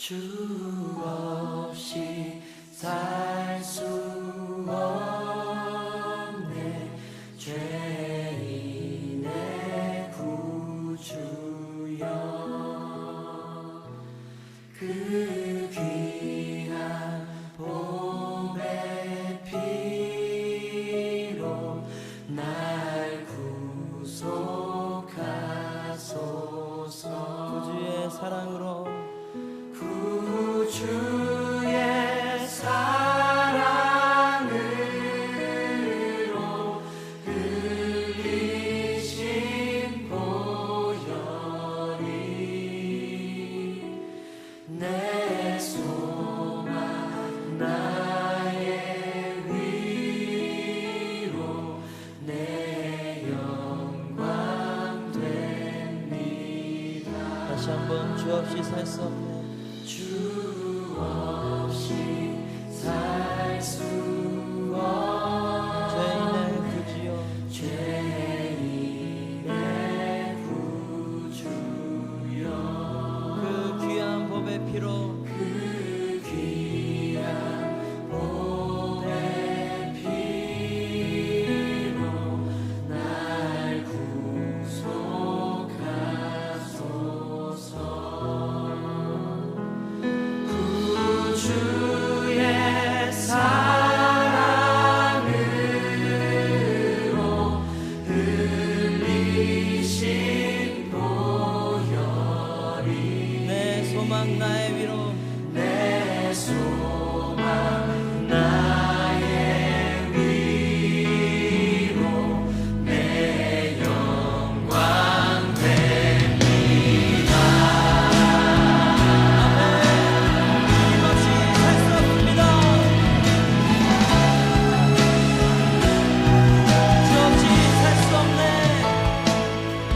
주 없이 살 수 없네. 죄인의 구주여, 그 귀한 보배 피로 날 구속하소서. 구주의 사랑으로, 구주의 사랑으로 흘리신 보혈이 내 소망 나의 위로 내 영광 됩니다. 다시 한번 주 없이 살 수 없네. 주 없이 살 수 없네. 죄인의 구주여, 죄인의 구주여, 그 귀한 보배 피로 그 귀한 보배 피로 날 구속하소서. 구주의 사랑으로 흘리신 보혈이 내 소망 나의 위로, 내 소망 나의 위로 내 영광 됩니다. 주님 없이 살 수 없습니다. 주 없이 살 수 없네.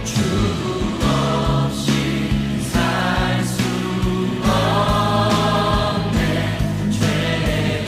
주 없이 살 수 없네. 죄인의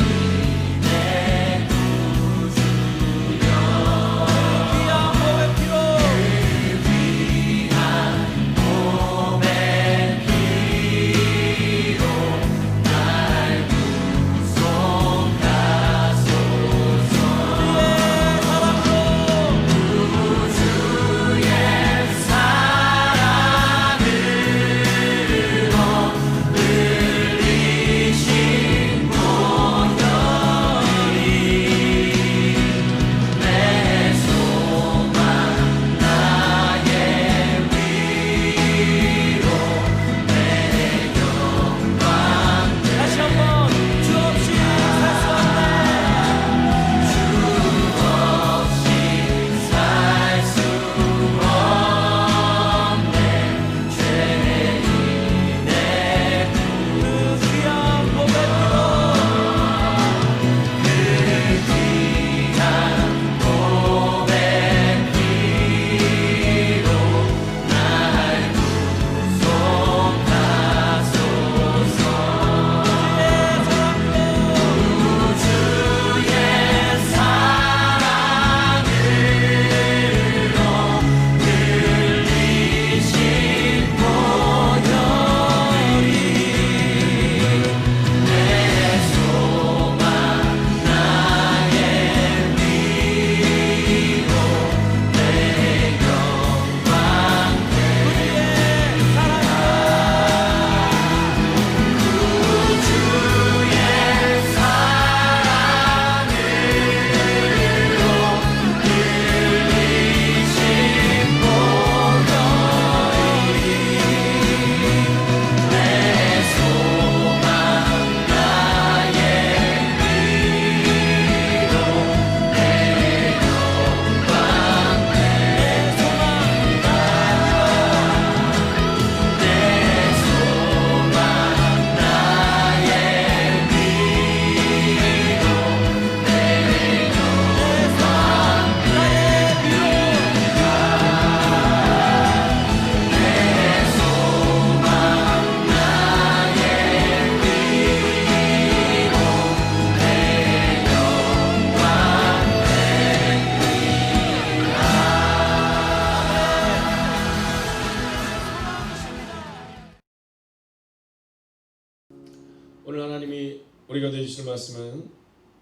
오늘 하나님이 우리가 되어주실 말씀은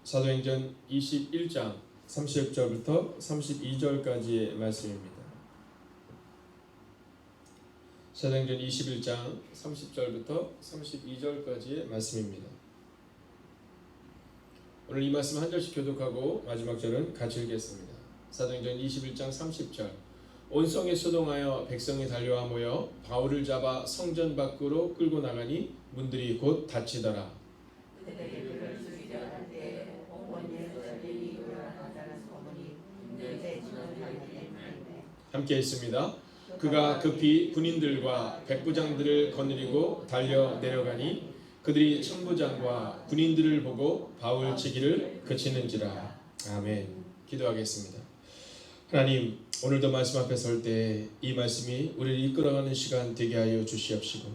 사도행전 21장 30절부터 32절까지의 말씀입니다. 사도행전 21장 30절부터 32절까지의 말씀입니다. 오늘 이 말씀 한 절씩 교독하고 마지막 절은 같이 읽겠습니다. 사도행전 21장 30절. 온 성에 소동하여 백성이 달려와 모여 바울을 잡아 성전 밖으로 끌고 나가니 문들이 곧 닫히더라. 함께 있습니다. 그가 급히 군인들과 백부장들을 거느리고 달려 내려가니 그들이 천부장과 군인들을 보고 바울 치기를 그치는지라. 아멘. 기도하겠습니다. 하나님, 오늘도 말씀 앞에 설 때 이 말씀이 우리를 이끌어가는 시간 되게 하여 주시옵시고,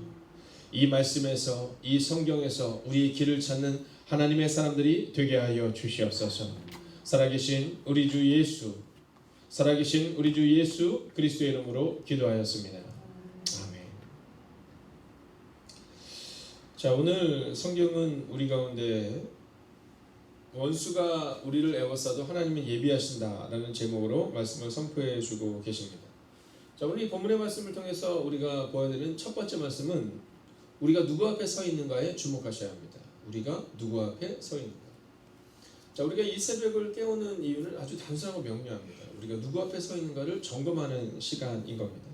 이 말씀에서, 이 성경에서 우리의 길을 찾는 하나님의 사람들이 되게 하여 주시옵소서. 살아계신 우리 주 예수 그리스도의 이름으로 기도하였습니다. 아멘. 자, 오늘 성경은 우리 가운데 원수가 우리를 애워싸도 하나님은 예비하신다라는 제목으로 말씀을 선포해 주고 계십니다. 자, 오늘 이 본문의 말씀을 통해서 우리가 보아야 되는 첫 번째 말씀은 우리가 누구 앞에 서 있는가에 주목하셔야 합니다. 우리가 누구 앞에 서 있는가. 자, 우리가 이 새벽을 깨우는 이유는 아주 단순하고 명료합니다. 우리가 누구 앞에 서 있는가를 점검하는 시간인 겁니다.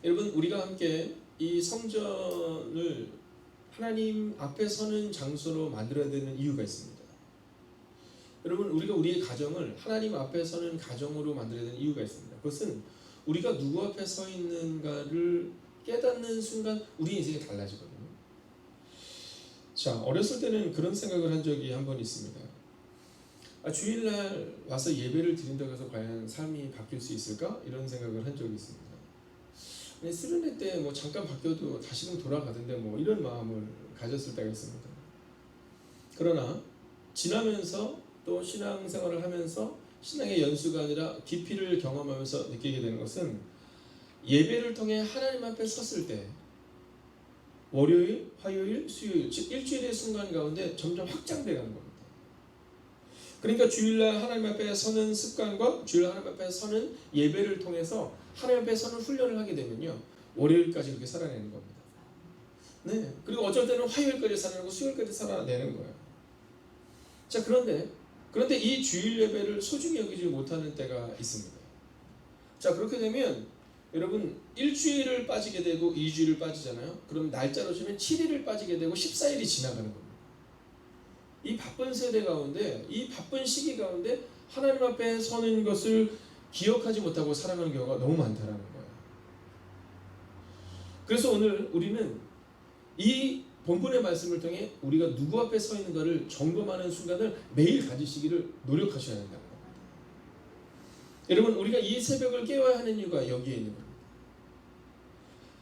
여러분, 우리가 함께 이 성전을 하나님 앞에 서는 장소로 만들어야 되는 이유가 있습니다. 여러분, 우리가 우리의 가정을 하나님 앞에 서는 가정으로 만들어야 되는 이유가 있습니다. 그것은 우리가 누구 앞에 서 있는가를 깨닫는 순간 우리 인생이 달라지거든요. 자, 어렸을 때는 그런 생각을 한 적이 한 번 있습니다. 주일날 와서 예배를 드린다고 해서 과연 삶이 바뀔 수 있을까? 이런 생각을 한 적이 있습니다. 스르네 때 뭐 잠깐 바뀌어도 다시금 돌아가던데 뭐 이런 마음을 가졌을 때가 있습니다. 그러나 지나면서 또 신앙생활을 하면서 신앙의 연수가 아니라 깊이를 경험하면서 느끼게 되는 것은 예배를 통해 하나님 앞에 섰을 때 월요일, 화요일, 수요일, 즉 일주일의 순간 가운데 점점 확장되어 가는 겁니다. 그러니까 주일날 하나님 앞에 서는 습관과 주일날 하나님 앞에 서는 예배를 통해서 하나님 앞에 서는 훈련을 하게 되면요, 월요일까지 그렇게 살아내는 겁니다. 네. 그리고 어쩔 때는 화요일까지 살아내고 수요일까지 살아내는 거예요. 자, 그런데 이 주일 예배를 소중히 여기지 못하는 때가 있습니다. 자, 그렇게 되면 여러분, 일주일을 빠지게 되고 2주일을 빠지잖아요. 그럼 날짜로 치면 7일을 빠지게 되고 14일이 지나가는 겁니다. 이 바쁜 세대 가운데, 이 바쁜 시기 가운데 하나님 앞에 서는 것을 기억하지 못하고 살아가는 경우가 너무 많다는 거예요. 그래서 오늘 우리는 이 본문의 말씀을 통해 우리가 누구 앞에 서 있는가를 점검하는 순간을 매일 가지시기를 노력하셔야 한다는 겁니다. 여러분, 우리가 이 새벽을 깨워야 하는 이유가 여기에 있는 겁니다.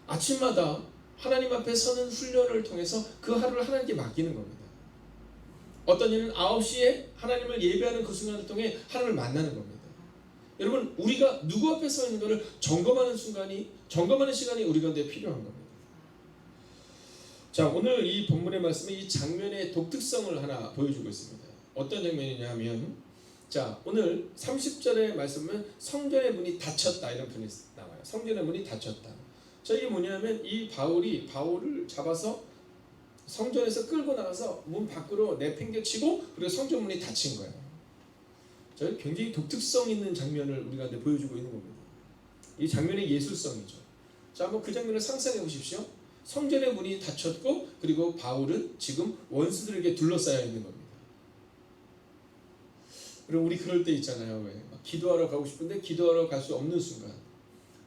아침마다 하나님 앞에 서는 훈련을 통해서 그 하루를 하나님께 맡기는 겁니다. 어떤 이는 9시에 하나님을 예배하는 그 순간을 통해 하나님을 만나는 겁니다. 여러분, 우리가 누구 앞에 서 있는 것을 점검하는 시간이 우리 가운데 필요한 겁니다. 자, 오늘 이 본문의 말씀은 이 장면의 독특성을 하나 보여주고 있습니다. 어떤 장면이냐 하면, 자, 오늘 30절의 말씀은 성전의 문이 닫혔다, 이런 표현이 나와요. 성전의 문이 닫혔다. 자, 이게 뭐냐면 이 바울을 잡아서 성전에서 끌고 나가서 문 밖으로 내팽개치고 그리고 성전 문이 닫힌 거예요. 자, 굉장히 독특성 있는 장면을 우리가 보여주고 있는 겁니다. 이 장면의 예술성이죠. 자, 한번 그 장면을 상상해 보십시오. 성전의 문이 닫혔고 그리고 바울은 지금 원수들에게 둘러싸여 있는 겁니다. 그리고 우리 그럴 때 있잖아요. 왜? 막 기도하러 가고 싶은데 기도하러 갈 수 없는 순간,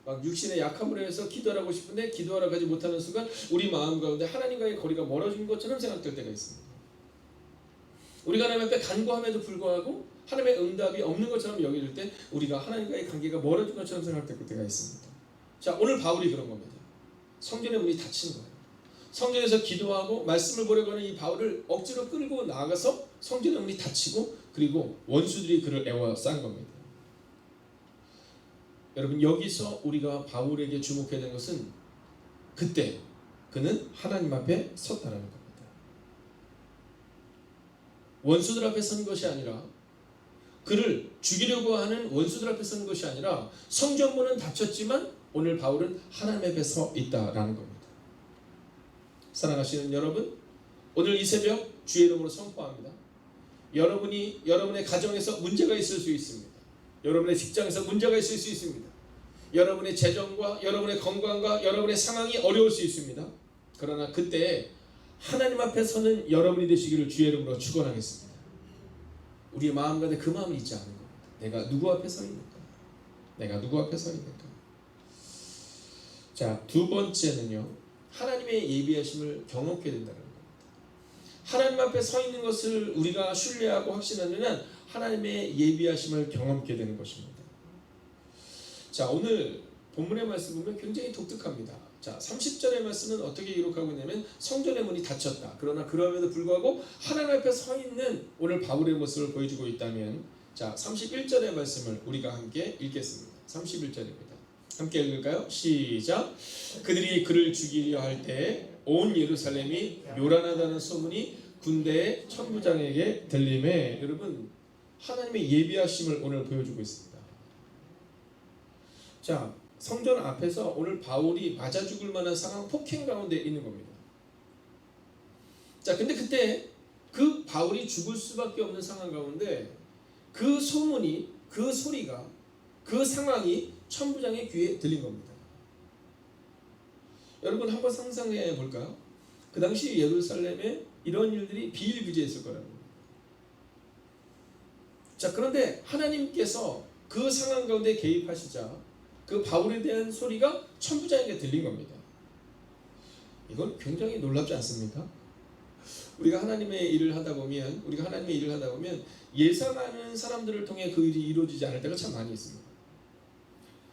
막 육신의 약함으로 해서 기도하고 싶은데 기도하러 가지 못하는 순간 우리 마음 가운데 하나님과의 거리가 멀어진 것처럼 생각될 때가 있습니다. 우리가 하나님 앞에 간구함에도 불구하고 하나님의 응답이 없는 것처럼 여겨질 때 우리가 하나님과의 관계가 멀어진 것처럼 생각될 때가 있습니다. 자, 오늘 바울이 그런 겁니다. 성전의 문이 닫힌 거예요. 성전에서 기도하고 말씀을 보려고 하는 이 바울을 억지로 끌고 나가서 성전의 문이 닫히고 그리고 원수들이 그를 애워싼 겁니다. 여러분, 여기서 우리가 바울에게 주목해야 되는 것은 그때 그는 하나님 앞에 섰다는 겁니다. 원수들 앞에 선 것이 아니라, 그를 죽이려고 하는 원수들 앞에 선 것이 아니라 성전문은 닫혔지만 오늘 바울은 하나님 앞에 서 있다라는 겁니다. 사랑하시는 여러분, 오늘 이 새벽 주의 이름으로 선포합니다. 여러분의 가정에서 문제가 있을 수 있습니다. 여러분의 직장에서 문제가 있을 수 있습니다. 여러분의 재정과 여러분의 건강과 여러분의 상황이 어려울 수 있습니다. 그러나 그때 하나님 앞에 서는 여러분이 되시기를 주의 이름으로 축원하겠습니다. 우리의 마음 가운데 그 마음이 있지 않은 겁니다. 내가 누구 앞에 서 있는가? 내가 누구 앞에 서 있는가? 자, 두 번째는요, 하나님의 예비하심을 경험하게 된다는 겁니다. 하나님 앞에 서 있는 것을 우리가 신뢰하고 확신하는 한 하나님의 예비하심을 경험하게 되는 것입니다. 자, 오늘 본문의 말씀 보면 굉장히 독특합니다. 자, 30절의 말씀은 어떻게 기록하고 있냐면 성전의 문이 닫혔다. 그러나 그럼에도 불구하고 하나님 앞에 서 있는 오늘 바울의 모습을 보여주고 있다면, 자, 31절의 말씀을 우리가 함께 읽겠습니다. 31절입니다. 함께 읽을까요? 시작. 그들이 그를 죽이려 할 때 온 예루살렘이 요란하다는 소문이 군대의 천부장에게 들림에, 여러분, 하나님의 예비하심을 오늘 보여주고 있습니다. 자, 성전 앞에서 오늘 바울이 맞아 죽을 만한 상황, 폭행 가운데 있는 겁니다. 자, 근데 그때 그 바울이 죽을 수밖에 없는 상황 가운데 그 소문이, 그 소리가, 그 상황이 천부장의 귀에 들린 겁니다. 여러분 한번 상상해 볼까요? 그 당시 예루살렘에 이런 일들이 비일비재했을 거라는 겁니다. 자, 그런데 하나님께서 그 상황 가운데 개입하시자 그 바울에 대한 소리가 천부장에게 들린 겁니다. 이건 굉장히 놀랍지 않습니까? 우리가 하나님의 일을 하다 보면 예상하는 사람들을 통해 그 일이 이루어지지 않을 때가 참 많이 있습니다.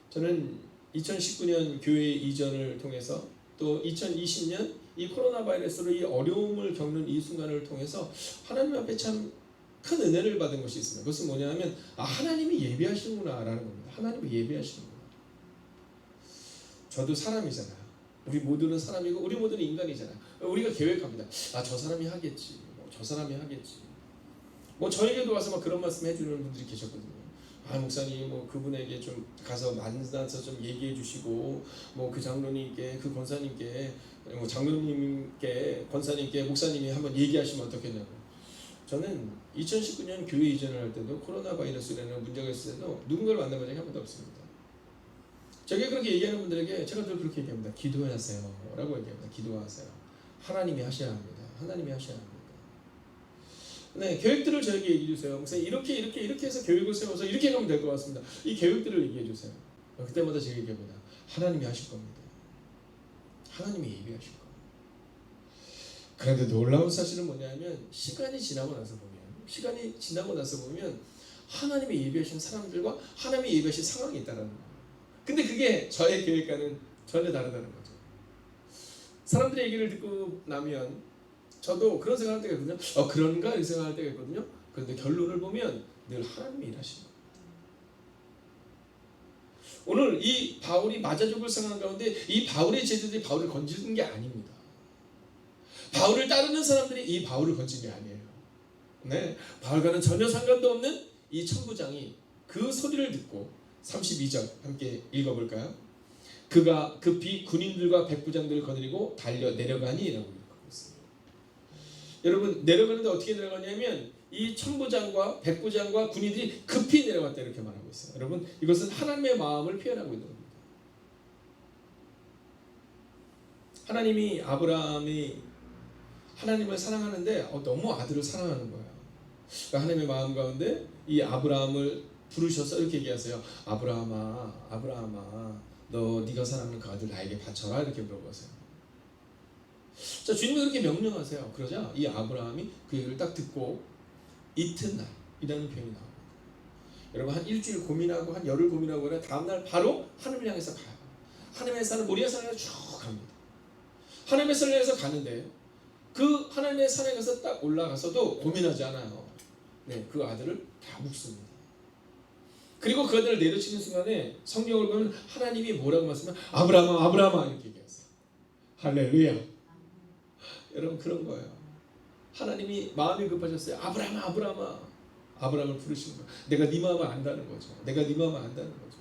저는 2019년 교회 이전을 통해서 또 2020년 이 코로나 바이러스로 이 어려움을 겪는 이 순간을 통해서 하나님 앞에 참 큰 은혜를 받은 것이 있습니다. 그것은 뭐냐면, 하나님이 예비하시는구나 라는 겁니다. 하나님이 예비하시는구나. 저도 사람이잖아요. 우리 모두는 사람이고 우리 모두는 인간이잖아요. 우리가 계획합니다. 저 사람이 하겠지, 저 사람이 하겠지. 저에게도 와서 막 그런 말씀 해주는 분들이 계셨거든요. 목사님, 그분에게 좀 가서 만나서 좀 얘기해 주시고, 그 장로님께, 그 권사님께, 장로님께, 권사님께, 목사님이 한번 얘기하시면 어떻겠냐고. 저는 2019년 교회 이전을 할 때도 코로나 바이러스라는 문제가 있을 때도 누군가를 만나본 적이 한 번도 없습니다. 제가 그렇게 얘기하는 분들에게 제가 늘 그렇게 얘기합니다. 기도하세요 라고 얘기합니다. 기도하세요. 하나님이 하셔야 합니다. 하나님이 하셔야 합니다. 네, 계획들을 저에게 얘기해 주세요. 목사님, 이렇게 해서 계획을 세워서 이렇게 가면 될 것 같습니다. 이 계획들을 얘기해 주세요. 그때마다 제가 얘기합니다. 하나님이 하실 겁니다. 하나님이 예비하실 겁니다. 그런데 놀라운 사실은 뭐냐면, 시간이 지나고 나서 보면 하나님이 예비하신 사람들과 하나님이 예비하신 상황이 있다는 거예요. 근데 그게 저의 계획과는 전혀 다르다는 거죠. 사람들의 얘기를 듣고 나면 저도 그런 생각할 때가 있거든요. 그런가? 이렇게 생각할 때가 있거든요. 그런데 결론을 보면 늘 하나님이 일하시는 거예요. 오늘 이 바울이 맞아 죽을 상황 가운데 이 바울의 제자들이 바울을 건지는 게 아닙니다. 바울을 따르는 사람들이 이 바울을 건진 게 아니에요. 네, 바울과는 전혀 상관도 없는 이 천부장이 그 소리를 듣고 32절 함께 읽어볼까요? 그가 급히 군인들과 백부장들을 거느리고 달려 내려가니 라고 읽고 있습니다. 여러분, 내려가는데 어떻게 내려가냐면 이 천부장과 백부장과 군인들이 급히 내려갔다 이렇게 말하고 있어요. 여러분, 이것은 하나님의 마음을 표현하고 있는 겁니다. 하나님이 아브라함이 하나님을 사랑하는데 너무 아들을 사랑하는 거예요. 그러니까 하나님의 마음 가운데 이 아브라함을 부르셔서 이렇게 얘기하세요. 아브라함아, 너 네가 사랑하는 그 아들 나에게 바쳐라 이렇게 물어보세요. 자, 주님은 그렇게 명령하세요. 그러자 이 아브라함이 그 얘기를 딱 듣고 이튿날이라는 표현이 나옵니다. 여러분, 한 일주일 고민하고 한 열흘 고민하고 그래 다음날 바로 하늘을 향해서 가요. 하나님의 산을 모리아 산에 쭉 갑니다. 하나님의 산을 향해서 가는데 그 하나님의 산에 가서 딱 올라가서도 고민하지 않아요. 네, 그 아들을 다 묵습니다. 그리고 그 아들을 내려치는 순간에 성경을 보면 하나님이 뭐라고 말씀하면 아브라함아 이렇게 얘기하세요. 할렐루야. 여러분, 그런 거예요. 하나님이 마음이 급하셨어요. 아브라함아, 아브라함아. 아브라함을 부르시는 거예요. 내가 네 마음을 안다는 거죠. 내가 네 마음을 안다는 거죠.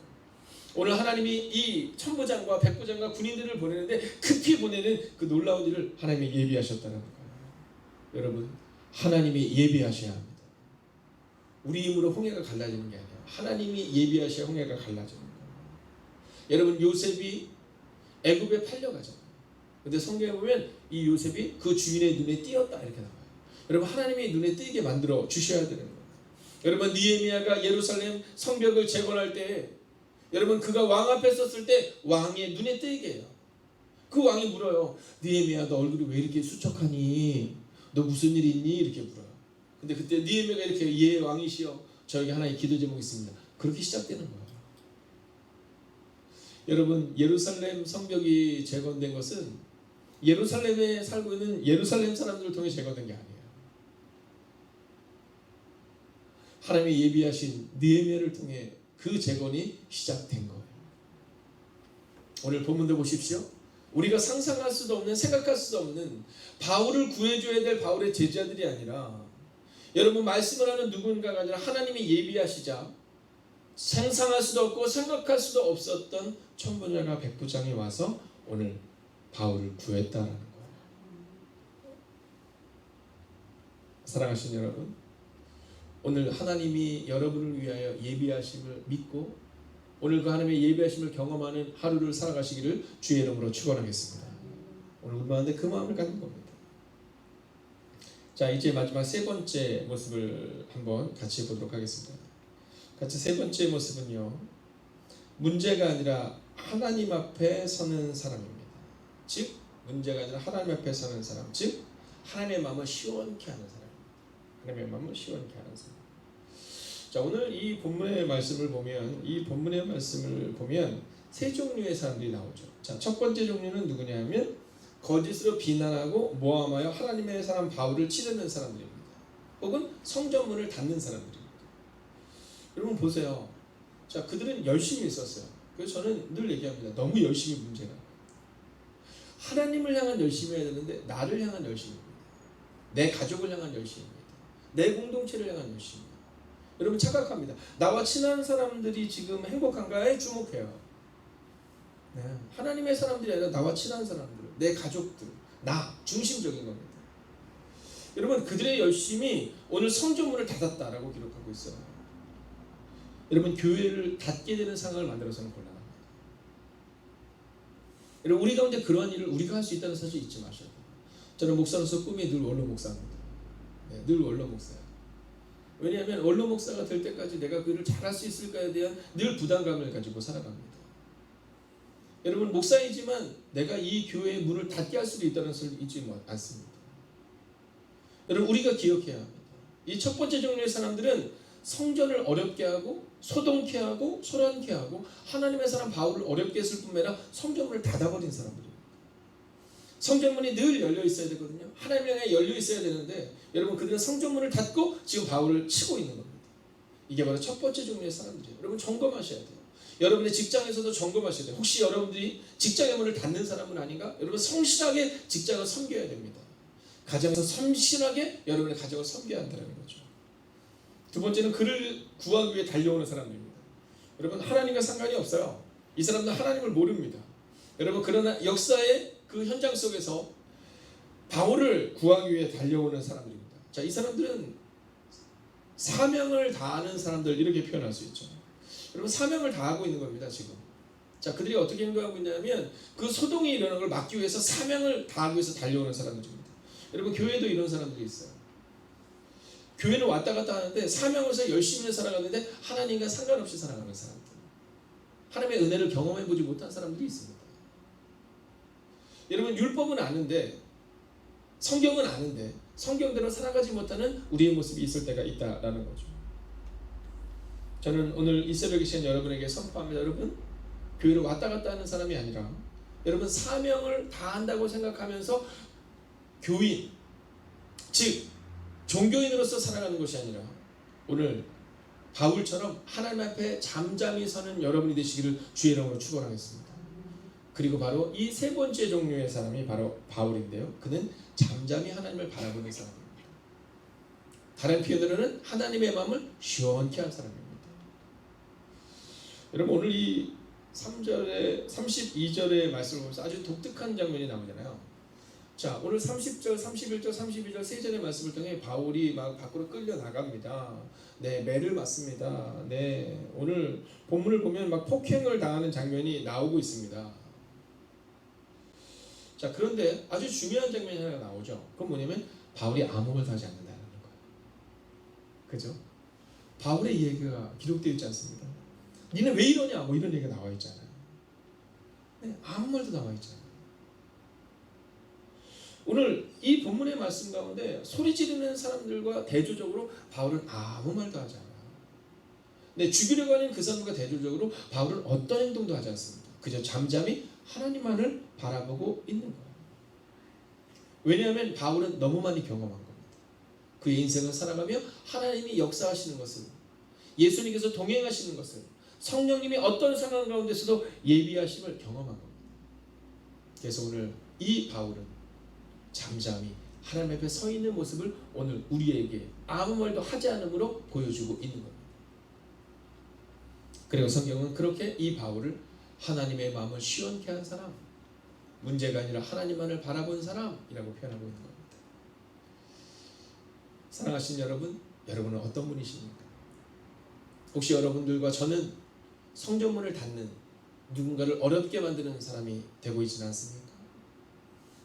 오늘 하나님이 이 천부장과 백부장과 군인들을 보내는데 급히 보내는 그 놀라운 일을 하나님이 예비하셨다는 거예요. 여러분, 하나님이 예비하셔야 합니다. 우리 힘으로 홍해가 갈라지는 게 아니에요. 하나님이 예비하셔야 홍해가 갈라지는 거예요. 여러분, 요셉이 애굽에 팔려가잖아요. 근데 성경에 보면 이 요셉이 그 주인의 눈에 띄었다 이렇게 나와요. 여러분, 하나님이 눈에 띄게 만들어 주셔야 되는 거예요. 여러분, 느헤미야가 예루살렘 성벽을 재건할 때 여러분 그가 왕 앞에 섰을 때 왕의 눈에 띄게 해요. 그 왕이 물어요. 느헤미야, 너 얼굴이 왜 이렇게 수척하니? 너 무슨 일이 있니? 이렇게 물어요. 근데 그때 느헤미야가 이렇게 예 왕이시여 저에게 하나의 기도 제목이 있습니다. 그렇게 시작되는 거예요. 여러분, 예루살렘 성벽이 재건된 것은 예루살렘에 살고 있는 예루살렘 사람들을 통해 재건된 게 아니에요. 하나님이 예비하신 느헤미야를 통해 그 재건이 시작된 거예요. 오늘 본문도 보십시오. 우리가 상상할 수도 없는, 생각할 수도 없는 바울을 구해줘야 될 바울의 제자들이 아니라 여러분, 말씀을 하는 누군가가 아니라 하나님이 예비하시자 상상할 수도 없고 생각할 수도 없었던 천부장과 백부장이 와서 오늘 바울을 구했다라는 거예요. 사랑하시는 여러분, 오늘 하나님이 여러분을 위하여 예비하심을 믿고 오늘 그 하나님의 예비하심을 경험하는 하루를 살아가시기를 주의 이름으로 축원하겠습니다. 오늘 운명한데 그 마음을 갖는 겁니다. 자, 이제 마지막 세 번째 모습을 한번 같이 보도록 하겠습니다. 같이 세 번째 모습은요, 문제가 아니라 하나님 앞에 서는 사람입니다. 즉 문제가 아니라 하나님 앞에 서는 사람, 즉 하나님의 마음을 시원케 하는 사람입니다. 하나님의 마음을 시원케 하는 사람. 자, 오늘 이 본문의 말씀을 보면 세 종류의 사람들이 나오죠. 자, 첫 번째 종류는 누구냐면 거짓으로 비난하고 모함하여 하나님의 사람 바울을 치르는 사람들입니다. 혹은 성전문을 닫는 사람들입니다. 여러분 보세요. 자, 그들은 열심히 있었어요. 그래서 저는 늘 얘기합니다. 너무 열심히 문제가. 하나님을 향한 열심히 해야 되는데 나를 향한 열심입니다. 내 가족을 향한 열심입니다. 내 공동체를 향한 열심입니다. 여러분 착각합니다. 나와 친한 사람들이 지금 행복한가에 주목해요. 네. 하나님의 사람들이 아니라 나와 친한 사람들, 내 가족들, 나 중심적인 겁니다. 여러분, 그들의 열심이 오늘 성전문을 닫았다라고 기록하고 있어요. 여러분, 교회를 닫게 되는 상황을 만들어서는 곤란합니다. 여러분, 우리 가운데 그러한 일을 우리가 할 수 있다는 사실 잊지 마셔야 돼요. 저는 목사로서 꿈이 늘 원로 목사입니다. 네, 늘 원로 목사예요. 왜냐하면 원로 목사가 될 때까지 내가 그 일을 잘할 수 있을까에 대한 늘 부담감을 가지고 살아갑니다. 여러분, 목사이지만 내가 이 교회의 문을 닫게 할 수도 있다는 것을 잊지 않습니다. 여러분, 우리가 기억해야 합니다. 이 첫 번째 종류의 사람들은 성전을 어렵게 하고 소동케 하고 소란케 하고 하나님의 사람 바울을 어렵게 했을 뿐만 아니라 성전문을 닫아버린 사람들입니다. 성전문이 늘 열려 있어야 되거든요. 하나님 향해 열려 있어야 되는데 여러분, 그들은 성전문을 닫고 지금 바울을 치고 있는 겁니다. 이게 바로 첫 번째 종류의 사람들이에요. 여러분, 점검하셔야 돼요. 여러분의 직장에서도 점검하셔야 돼요. 혹시 여러분들이 직장의 문을 닫는 사람은 아닌가? 여러분, 성실하게 직장을 섬겨야 됩니다. 가정에서 성실하게 여러분의 가정을 섬겨야 한다는 거죠. 두 번째는 그를 구하기 위해 달려오는 사람들입니다. 여러분, 하나님과 상관이 없어요. 이 사람들은 하나님을 모릅니다. 여러분, 그러나 역사의 그 현장 속에서 바울을 구하기 위해 달려오는 사람들입니다. 자, 이 사람들은 사명을 다하는 사람들, 이렇게 표현할 수 있죠. 여러분, 사명을 다하고 있는 겁니다, 지금. 자, 그들이 어떻게 행동하고 있냐면 그 소동이 일어나는 걸 막기 위해서 사명을 다하기 위해서 달려오는 사람들입니다. 여러분, 교회도 이런 사람들이 있어요. 교회는 왔다 갔다 하는데 사명으로서 열심히 살아가는데 하나님과 상관없이 살아가는 사람들, 하나님의 은혜를 경험해보지 못한 사람들이 있습니다. 여러분, 율법은 아는데, 성경은 아는데 성경대로 살아가지 못하는 우리의 모습이 있을 때가 있다라는 거죠. 저는 오늘 이 새벽에 계신 여러분에게 선포합니다. 여러분, 교회를 왔다 갔다 하는 사람이 아니라 여러분, 사명을 다한다고 생각하면서 교인, 즉 종교인으로서 살아가는 것이 아니라 오늘 바울처럼 하나님 앞에 잠잠히 서는 여러분이 되시기를 주의 이름으로 축원하겠습니다. 그리고 바로 이 세 번째 종류의 사람이 바로 바울인데요. 그는 잠잠히 하나님을 바라보는 사람입니다. 다른 표현으로는 하나님의 마음을 시원케 한 사람입니다. 여러분 오늘 이 3절에 32절의 말씀을 보면서 아주 독특한 장면이 나오잖아요. 자, 오늘 30절, 31절, 32절 세 절의 말씀을 통해 바울이 막 밖으로 끌려 나갑니다. 네, 매를 맞습니다. 네, 오늘 본문을 보면 막 폭행을 당하는 장면이 나오고 있습니다. 자, 그런데 아주 중요한 장면이 하나 나오죠. 그건 뭐냐면 바울이 아무 말도 하지 않는다는 거예요. 그죠? 바울의 얘기가 기록되어 있지 않습니까? 니네 왜 이러냐? 뭐 이런 얘기가 나와 있잖아요. 네, 아무 말도 나와 있잖아요. 오늘 이 본문의 말씀 가운데 소리 지르는 사람들과 대조적으로 바울은 아무 말도 하지 않아요. 네, 죽이려고 하는 그 사람과 대조적으로 바울은 어떤 행동도 하지 않습니다. 그저 잠잠히 하나님만을 바라보고 있는 거예요. 왜냐하면 바울은 너무 많이 경험한 겁니다. 그의 인생을 살아가며 하나님이 역사하시는 것을, 예수님께서 동행하시는 것을, 성령님이 어떤 상황 가운데서도 예비하심을 경험한 겁니다. 그래서 오늘 이 바울은 잠잠히 하나님 앞에 서 있는 모습을 오늘 우리에게 아무 말도 하지 않음으로 보여주고 있는 겁니다. 그리고 성경은 그렇게 이 바울을 하나님의 마음을 시원케 한 사람, 문제가 아니라 하나님만을 바라본 사람이라고 표현하고 있는 겁니다. 사랑하신 여러분, 여러분은 어떤 분이십니까? 혹시 여러분들과 저는 성전문을 닫는, 누군가를 어렵게 만드는 사람이 되고 있지는 않습니까?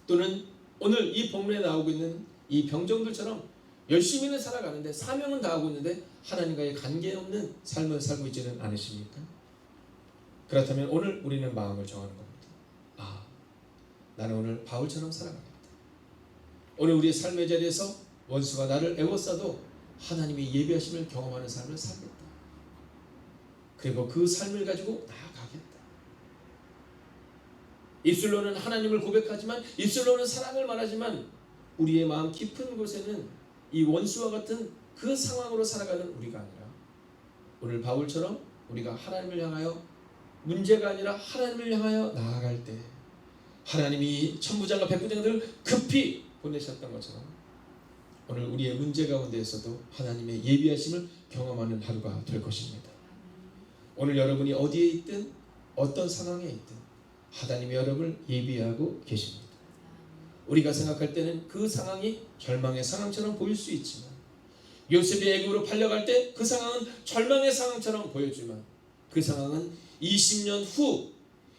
또는 오늘 이 본문에 나오고 있는 이 병정들처럼 열심히는 살아가는데, 사명은 다하고 있는데 하나님과의 관계없는 삶을 살고 있지는 않으십니까? 그렇다면 오늘 우리는 마음을 정하는 겁니다. 아, 나는 오늘 바울처럼 살아가겠다. 오늘 우리의 삶의 자리에서 원수가 나를 애워싸도 하나님이 예비하심을 경험하는 삶을 살겠다. 그리고 그 삶을 가지고 나아가겠다. 입술로는 하나님을 고백하지만, 입술로는 사랑을 말하지만 우리의 마음 깊은 곳에는 이 원수와 같은 그 상황으로 살아가는 우리가 아니라 오늘 바울처럼 우리가 하나님을 향하여, 문제가 아니라 하나님을 향하여 나아갈 때 하나님이 천부장과 백부장들을 급히 보내셨던 것처럼 오늘 우리의 문제 가운데에서도 하나님의 예비하심을 경험하는 하루가 될 것입니다. 오늘 여러분이 어디에 있든 어떤 상황에 있든 하나님이 여러분을 예비하고 계십니다. 우리가 생각할 때는 그 상황이 절망의 상황처럼 보일 수 있지만, 요셉이 애굽으로 팔려갈 때 그 상황은 절망의 상황처럼 보였지만, 그 상황은 20년 후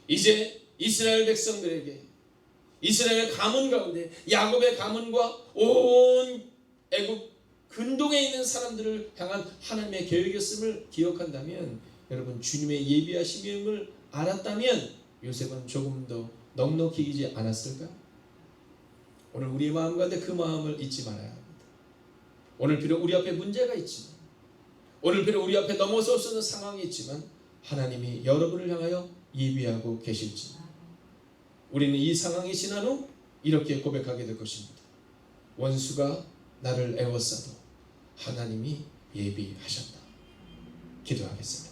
이제 이스라엘 백성들에게, 이스라엘 가문 가운데 야곱의 가문과 온 애굽 근동에 있는 사람들을 향한 하나님의 계획이었음을 기억한다면, 여러분 주님의 예비하심을 알았다면 요셉은 조금 더 넉넉히 이기지 않았을까? 오늘 우리의 마음 가운데 그 마음을 잊지 말아야 합니다. 오늘 비록 우리 앞에 문제가 있지만, 오늘 비록 우리 앞에 넘어설 수 없는 상황이 있지만 하나님이 여러분을 향하여 예비하고 계실지, 우리는 이 상황이 지난 후 이렇게 고백하게 될 것입니다. 원수가 나를 애워싸도 하나님이 예비하셨다. 기도하겠습니다.